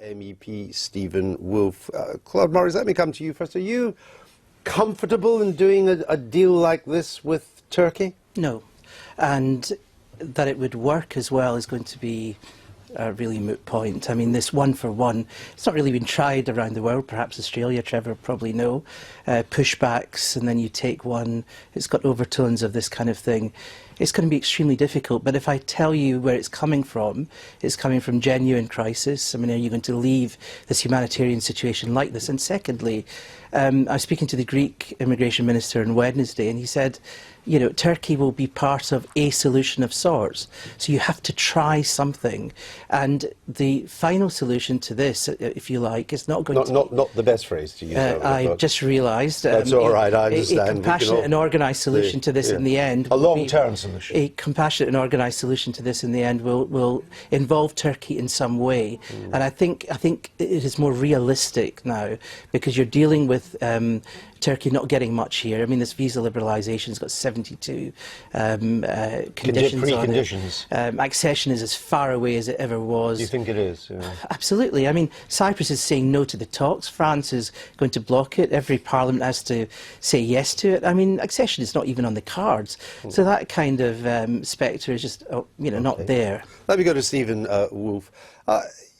MEP Stephen Woolfe. Claude Morris, let me come to you first. Are you comfortable in doing a deal like this with Turkey? No. And that it would work as well is going to be a really moot point. I mean, this one for one, it's not really been tried around the world. Perhaps Australia, Trevor probably know. Pushbacks, and then you take one. It's got overtones of this kind of thing. It's going to be extremely difficult. But if I tell you where it's coming from genuine crisis. I mean, are you going to leave this humanitarian situation like this? And secondly, I was speaking to the Greek immigration minister on Wednesday, and he said, you know, Turkey will be part of a solution of sorts. So you have to try something. And the final solution to this, if you like, is not going to... Not the best phrase to use. I just realised... That's all right, I understand. A compassionate and organised solution to this in the end... A long-term solution. A compassionate and organised solution to this in the end will involve Turkey in some way. And I think it is more realistic now, because you're dealing with Turkey not getting much here. I mean, this visa liberalisation has got 72 conditions on it. Accession is as far away as it ever was. Do you think it is? Yeah. Absolutely. I mean, Cyprus is saying no to the talks. France is going to block it. Every parliament has to say yes to it. I mean, accession is not even on the cards. So that kind of spectre is just, not there. Let me go to Stephen Woolfe.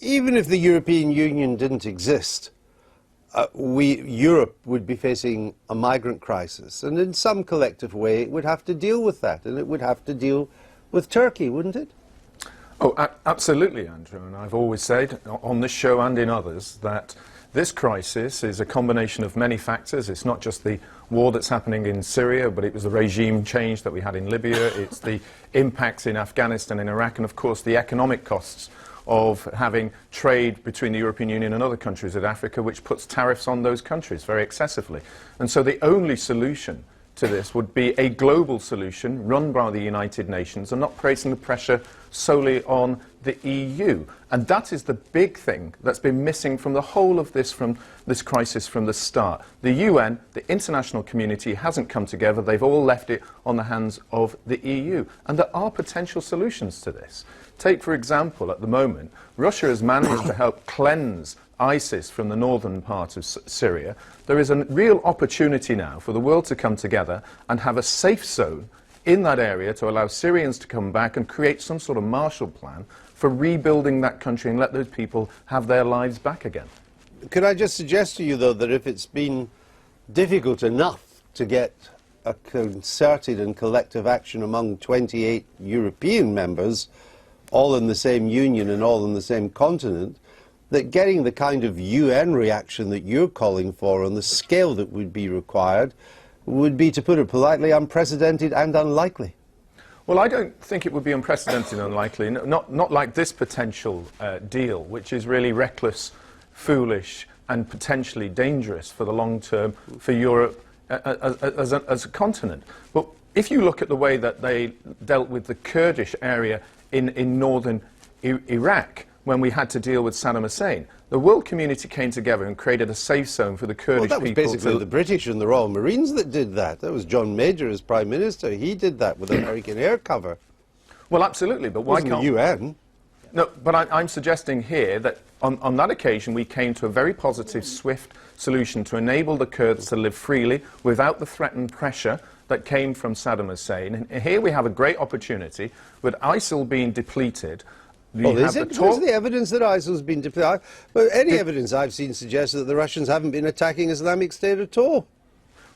Even if the European Union didn't exist, Europe would be facing a migrant crisis, and in some collective way it would have to deal with that, and it would have to deal with Turkey, wouldn't it? Oh, absolutely, Andrew, and I've always said on this show and in others that this crisis is a combination of many factors. It's not just the war that's happening in Syria, but it was the regime change that we had in Libya, it's the impacts in Afghanistan and Iraq, and of course the economic costs of having trade between the European Union and other countries in Africa, which puts tariffs on those countries very excessively. And so the only solution to this would be a global solution run by the United Nations and not placing the pressure solely on the EU. And that is the big thing that's been missing from the whole of this crisis from the start. The UN, the international community, hasn't come together. They've all left it on the hands of the EU. And there are potential solutions to this. Take, for example, at the moment, Russia has managed to help cleanse ISIS from the northern part of Syria. There is a real opportunity now for the world to come together and have a safe zone in that area to allow Syrians to come back and create some sort of Marshall Plan for rebuilding that country and let those people have their lives back again. Could I just suggest to you, though, that if it's been difficult enough to get a concerted and collective action among 28 European members, all in the same union and all in the same continent, that getting the kind of UN reaction that you're calling for on the scale that would be required would be, to put it politely, unprecedented and unlikely. Well, I don't think it would be unprecedented and unlikely, not like this potential deal, which is really reckless, foolish and potentially dangerous for the long term for Europe as a continent. But if you look at the way that they dealt with the Kurdish area in northern Iraq, when we had to deal with Saddam Hussein, the world community came together and created a safe zone for the Kurdish people. Well, that was basically the British and the Royal Marines that did that. That was John Major as Prime Minister. He did that with American air cover. Well, absolutely, but why can't... the UN. No, but I'm suggesting here that on that occasion we came to a very positive, swift solution to enable the Kurds to live freely without the threatened pressure that came from Saddam Hussein. And here we have a great opportunity with ISIL being depleted. Is it? Where's the evidence that ISIL's been depleted? Well, any evidence I've seen suggests that the Russians haven't been attacking Islamic State at all.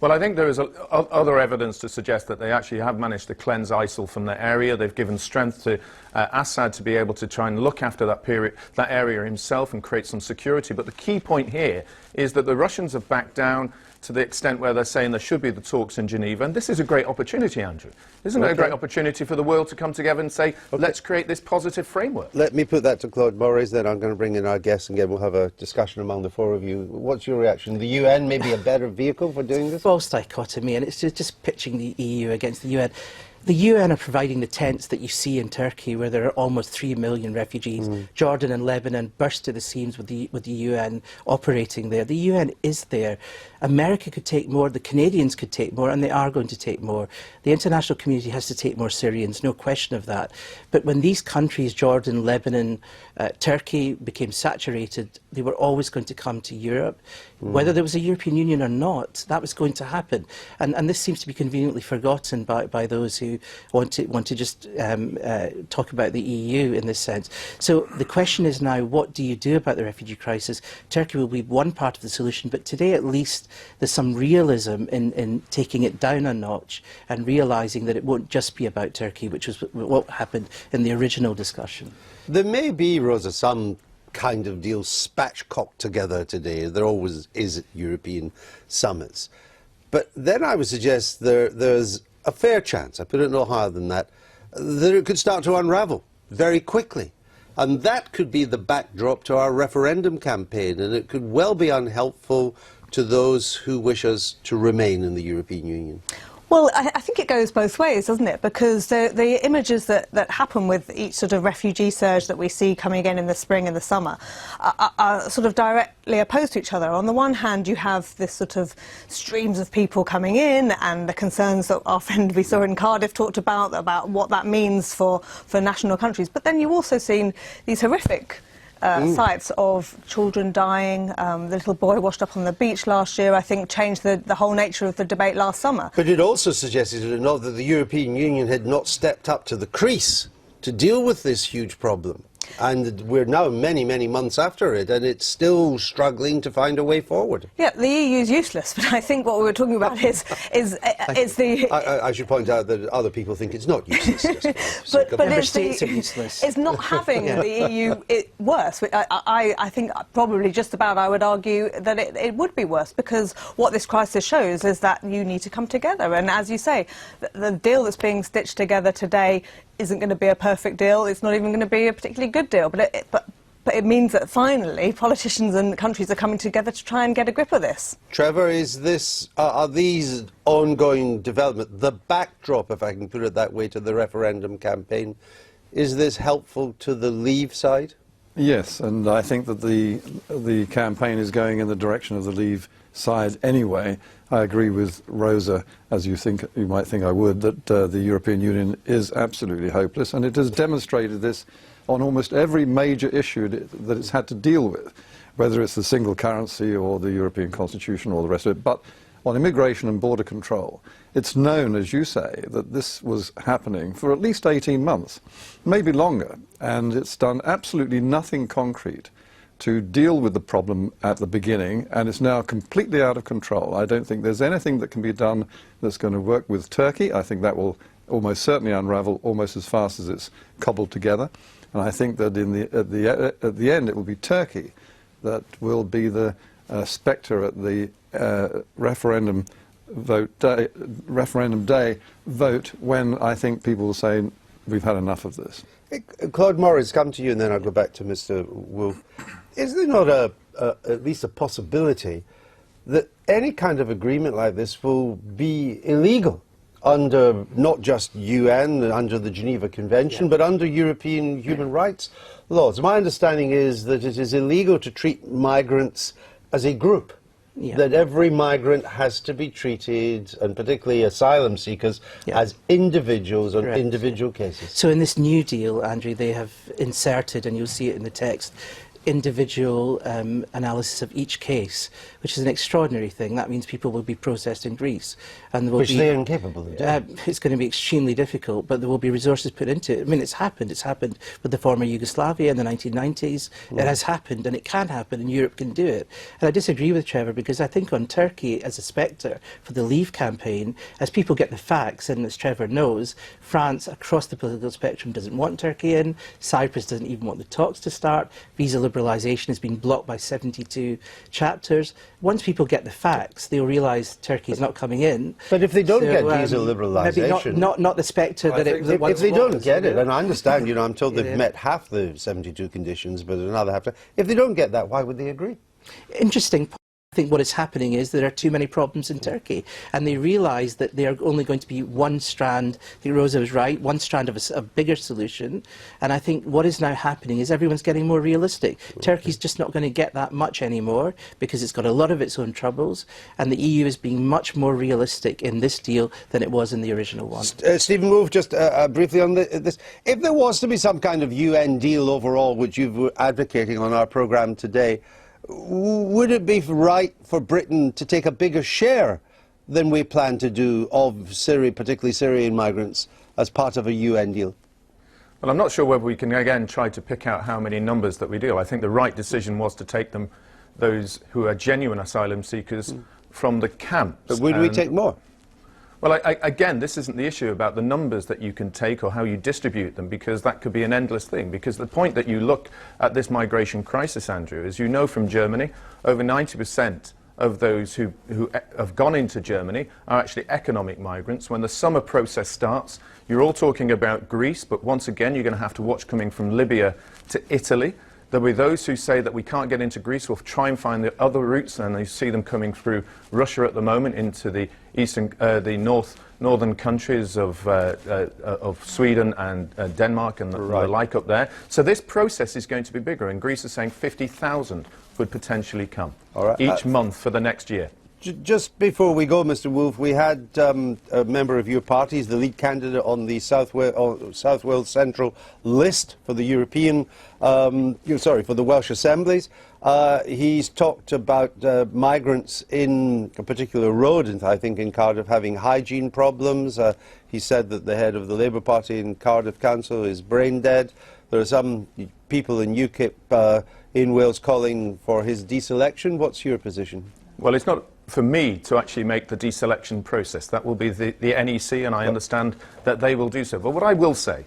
Well, I think there is other evidence to suggest that they actually have managed to cleanse ISIL from their area. They've given strength to Assad to be able to try and look after that area himself and create some security. But the key point here is that the Russians have backed down to the extent where they're saying there should be the talks in Geneva. And this is a great opportunity, Andrew. Isn't it a great opportunity for the world to come together and say, let's create this positive framework? Let me put that to Claude Morris, then I'm going to bring in our guests, and again we'll have a discussion among the four of you. What's your reaction? The UN may be a better vehicle for doing this? False dichotomy, and it's just pitching the EU against the UN. The UN are providing the tents that you see in Turkey, where there are almost 3 million refugees. Jordan and Lebanon burst to the seams with the UN operating there. The UN is there. America could take more, the Canadians could take more, and they are going to take more. The international community has to take more Syrians, no question of that. But when these countries, Jordan, Lebanon, Turkey, became saturated, they were always going to come to Europe. Whether there was a European Union or not, that was going to happen. And this seems to be conveniently forgotten by those who want to just talk about the EU in this sense. So the question is now, what do you do about the refugee crisis? Turkey will be one part of the solution, but today at least there's some realism in taking it down a notch and realising that it won't just be about Turkey, which was what happened in the original discussion. There may be, Rosa, some kind of deal spatchcocked together today. There always is at European summits. But then I would suggest there's a fair chance, I put it no higher than that it could start to unravel very quickly. And that could be the backdrop to our referendum campaign, and it could well be unhelpful to those who wish us to remain in the European Union. Well, I think it goes both ways, doesn't it? Because the images that happen with each sort of refugee surge that we see coming again in the spring and the summer are sort of directly opposed to each other. On the one hand, you have this sort of streams of people coming in and the concerns that our friend we saw in Cardiff talked about what that means for national countries. But then you also seen these horrific sites of children dying. The little boy washed up on the beach last year, I think, changed the whole nature of the debate last summer. But it also suggested that the European Union had not stepped up to the crease to deal with this huge problem. And we're now many, many months after it, and it's still struggling to find a way forward. Yeah, the EU is useless, but I think what we were talking about is the... I should point out that other people think it's not useless. but states are useless. It's not having the EU worse. I think probably just about I would argue that it would be worse, because what this crisis shows is that you need to come together. And as you say, the deal that's being stitched together today isn't going to be a perfect deal. It's not even going to be a particularly good deal. But it means that finally politicians and countries are coming together to try and get a grip of this. Trevor, are these ongoing developments, the backdrop, if I can put it that way, to the referendum campaign, is this helpful to the Leave side? Yes, and I think that the campaign is going in the direction of the Leave side anyway. I agree with Rosa, as you might think I would, that the European Union is absolutely hopeless, and it has demonstrated this on almost every major issue that it's had to deal with, whether it's the single currency or the European Constitution or the rest of it. But on immigration and border control, it's known, as you say, that this was happening for at least 18 months, maybe longer, and it's done absolutely nothing concrete to deal with the problem at the beginning, and it's now completely out of control. I don't think there's anything that can be done that's going to work with Turkey. I think that will almost certainly unravel almost as fast as it's cobbled together. And I think that at the end it will be Turkey that will be the spectre at the referendum day vote, when I think people will say we've had enough of this. Claude Morris, come to you, and then I'll go back to Mr. Woolfe. Is there not at least a possibility that any kind of agreement like this will be illegal under not just UN, under the Geneva Convention, but under European human rights laws? My understanding is that it is illegal to treat migrants as a group. That every migrant has to be treated, and particularly asylum seekers, as individuals on individual cases. So in this new deal, Andrew, they have inserted, and you'll see it in the text, individual analysis of each case, which is an extraordinary thing. That means people will be processed in Greece. And which they're incapable of doing. It's going to be extremely difficult, but there will be resources put into it. I mean, it's happened. It's happened with the former Yugoslavia in the 1990s. It has happened, and it can happen, and Europe can do it. And I disagree with Trevor, because I think on Turkey as a spectre for the Leave campaign, as people get the facts, and as Trevor knows, France across the political spectrum doesn't want Turkey in. Cyprus doesn't even want the talks to start. Visa liberalisation has been blocked by 72 chapters. Once people get the facts, they'll realise Turkey is not coming in. But if they don't get visa liberalisation... Maybe not the spectre that it was. If they don't get it, and I understand, I'm told they've Yeah. met half the 72 conditions, but another half... If they don't get that, why would they agree? Interesting. I think what is happening is there are too many problems in Turkey, and they realise that they are only going to be one strand. I think Rosa was right, one strand of a bigger solution. And I think what is now happening is everyone's getting more realistic. Turkey's just not going to get that much anymore because it's got a lot of its own troubles, and the EU is being much more realistic in this deal than it was in the original one. Stephen Woolfe, just briefly on this. If there was to be some kind of UN deal overall, which you've advocating on our programme today, would it be right for Britain to take a bigger share than we plan to do of Syria, particularly Syrian migrants, as part of a UN deal? Well, I'm not sure whether we can again try to pick out how many numbers that we deal. I think the right decision was to take those who are genuine asylum seekers from the camps. But would we take more? Well, again, this isn't the issue about the numbers that you can take or how you distribute them, because that could be an endless thing. Because the point that you look at this migration crisis, Andrew, is you know from Germany, over 90% of those who have gone into Germany are actually economic migrants. When the summer process starts, you're all talking about Greece, but once again, you're going to have to watch coming from Libya to Italy. There'll be those who say that we can't get into Greece, we'll try and find the other routes, and you see them coming through Russia at the moment into the northern countries of Sweden and Denmark and the like up there. So this process is going to be bigger, and Greece is saying 50,000 would potentially come each month for the next year. Just before we go, Mr. Woolfe, we had a member of your party, the lead candidate on the South Wales Central list for the for the Welsh Assemblies. He's talked about migrants in a particular road, I think in Cardiff, having hygiene problems. He said that the head of the Labour Party in Cardiff Council is brain dead. There are some people in UKIP in Wales calling for his deselection. What's your position? Well, it's not for me to actually make the deselection process. That will be the NEC, and I understand that they will do so. But what I will say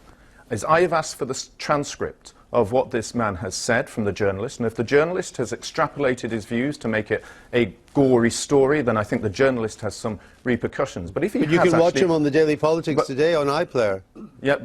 is I have asked for the transcript of what this man has said from the journalist, and if the journalist has extrapolated his views to make it a gory story, then I think the journalist has some repercussions. But if he you can watch him on the Daily Politics today on iPlayer. Yeah,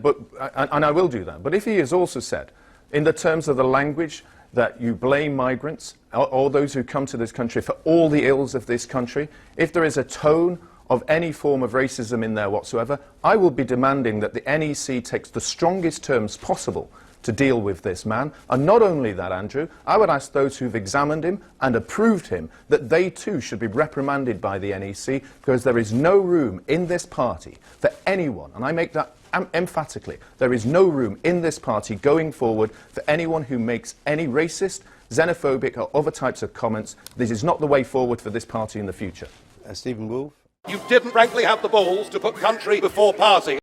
and I will do that. But if he has also said, in the terms of the language, that you blame migrants, all those who come to this country, for all the ills of this country, if there is a tone of any form of racism in there whatsoever, I will be demanding that the NEC takes the strongest terms possible to deal with this man. And not only that, Andrew, I would ask those who've examined him and approved him that they too should be reprimanded by the NEC, because there is no room in this party for anyone, and I make that emphatically, there is no room in this party going forward for anyone who makes any racist, xenophobic or other types of comments. This is not the way forward for this party in the future. Stephen Woolfe? You didn't frankly have the balls to put country before party.